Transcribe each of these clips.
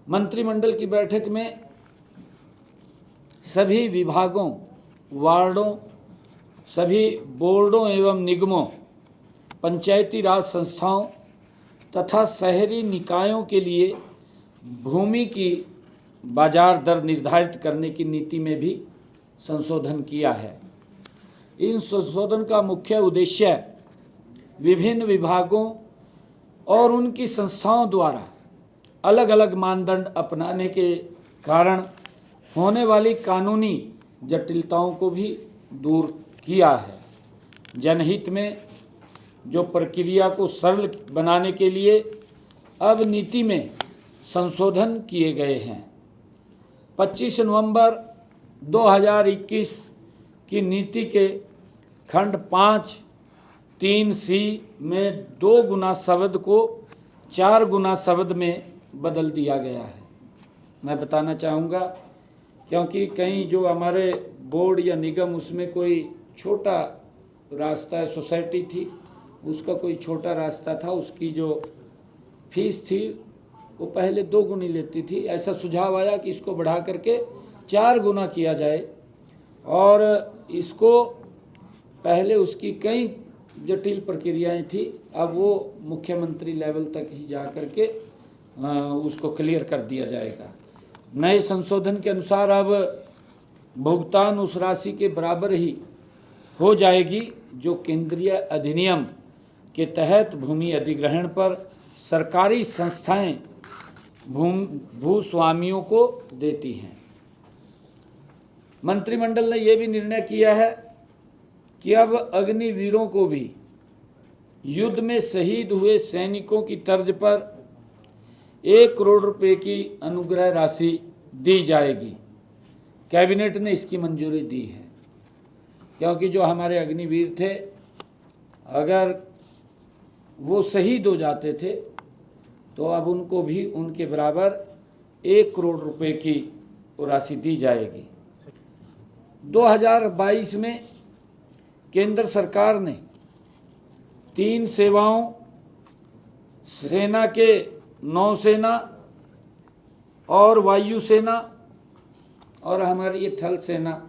मंत्रिमंडल की बैठक में सभी विभागों, वार्डों, सभी बोर्डों एवं निगमों, पंचायती राज संस्थाओं तथा शहरी निकायों के लिए भूमि की बाजार दर निर्धारित करने की नीति में भी संशोधन किया है। इन संशोधन का मुख्य उद्देश्य विभिन्न विभागों और उनकी संस्थाओं द्वारा अलग अलग मानदंड अपनाने के कारण होने वाली कानूनी जटिलताओं को भी दूर किया है। जनहित में जो प्रक्रिया को सरल बनाने के लिए अब नीति में संशोधन किए गए हैं। 25 नवंबर 2021 की नीति के खंड 5(3)(c) में 2 गुना शब्द को 4 गुना शब्द में बदल दिया गया है। मैं बताना चाहूँगा क्योंकि कहीं जो हमारे बोर्ड या निगम उसमें कोई छोटा रास्ता है, सोसाइटी थी, उसका कोई छोटा रास्ता था, उसकी जो फीस थी वो पहले 2 गुनी लेती थी। ऐसा सुझाव आया कि इसको बढ़ा करके 4 गुना किया जाए और इसको पहले उसकी कई जटिल प्रक्रियाएं थी, अब वो मुख्यमंत्री लेवल तक ही जा करके उसको क्लियर कर दिया जाएगा। नए संशोधन के अनुसार अब भुगतान उस राशि के बराबर ही हो जाएगी जो केंद्रीय अधिनियम के तहत भूमि अधिग्रहण पर सरकारी संस्थाएं भूस्वामियों को देती हैं। मंत्रिमंडल ने यह भी निर्णय किया है कि अब अग्निवीरों को भी युद्ध में शहीद हुए सैनिकों की तर्ज पर 1 करोड़ रुपए की अनुग्रह राशि दी जाएगी। कैबिनेट ने इसकी मंजूरी दी है क्योंकि जो हमारे अग्निवीर थे, अगर वो शहीद हो जाते थे तो अब उनको भी उनके बराबर 1 करोड़ रुपए की राशि दी जाएगी। 2022 में केंद्र सरकार ने 3 सेवाओं, सेना के नौसेना और वायुसेना और हमारी ये थल सेना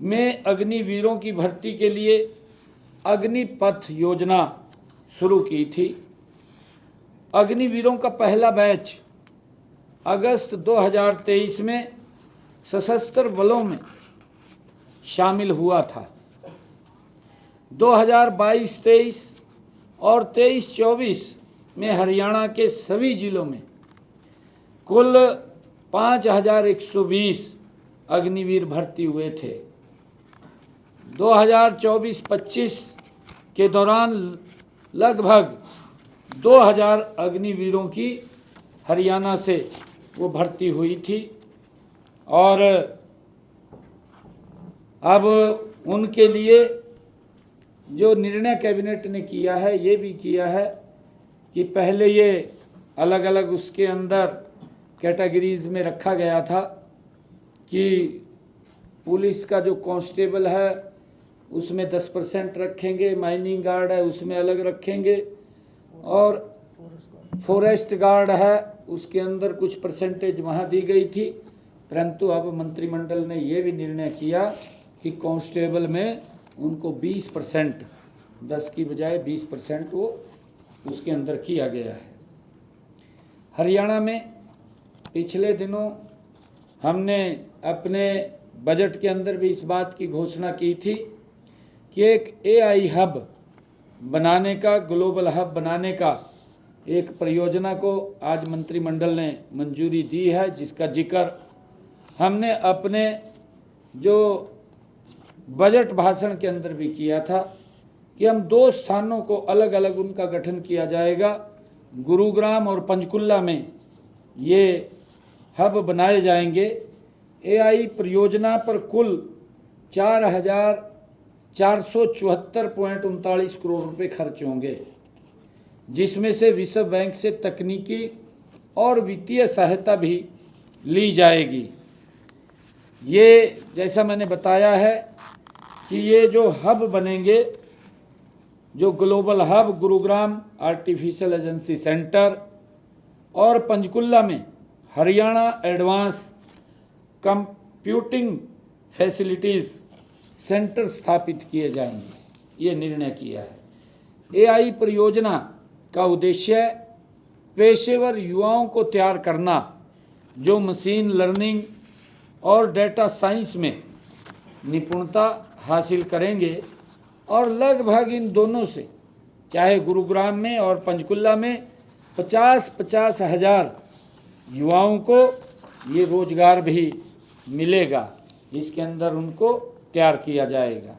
में अग्निवीरों की भर्ती के लिए अग्निपथ योजना शुरू की थी। अग्निवीरों का पहला बैच अगस्त 2023 में सशस्त्र बलों में शामिल हुआ था। 2022-23 और 23-24 में हरियाणा के सभी जिलों में कुल 5120 अग्निवीर भर्ती हुए थे। 2024-25 के दौरान लगभग 2000 अग्निवीरों की हरियाणा से वो भर्ती हुई थी और अब उनके लिए जो निर्णय कैबिनेट ने किया है, ये भी किया है कि पहले ये अलग अलग उसके अंदर कैटेगरीज में रखा गया था कि पुलिस का जो कांस्टेबल है उसमें 10% रखेंगे, माइनिंग गार्ड है उसमें अलग रखेंगे और फॉरेस्ट गार्ड है उसके अंदर कुछ परसेंटेज वहाँ दी गई थी। परंतु अब मंत्रिमंडल ने ये भी निर्णय किया कि कांस्टेबल में उनको 20%, 10 की बजाय 20% वो उसके अंदर किया गया है। हरियाणा में पिछले दिनों हमने अपने बजट के अंदर भी इस बात की घोषणा की थी कि एक AI हब बनाने का, ग्लोबल हब बनाने का एक परियोजना को आज मंत्रिमंडल ने मंजूरी दी है, जिसका जिक्र हमने अपने जो बजट भाषण के अंदर भी किया था कि हम 2 स्थानों को अलग अलग उनका गठन किया जाएगा। गुरुग्राम और पंचकुला में ये हब बनाए जाएंगे। AI परियोजना पर कुल 4,474.39 करोड़ रुपए खर्च होंगे, जिसमें से विश्व बैंक से तकनीकी और वित्तीय सहायता भी ली जाएगी। ये जैसा मैंने बताया है कि ये जो हब बनेंगे, जो global hub Gurugram artificial agency centre और पंचकुला में Haryana advance computing facilities centre स्थापित किए जाएंगे, ये निर्णय किया है। एआई परियोजना का उद्देश्य पेशेवर युवाओं को तैयार करना जो मशीन लर्निंग और डेटा साइंस में निपुणता हासिल करेंगे, और लगभग इन दोनों से चाहे गुरुग्राम में और पंचकुला में 50-50 हज़ार युवाओं को ये रोजगार भी मिलेगा, इसके अंदर उनको तैयार किया जाएगा।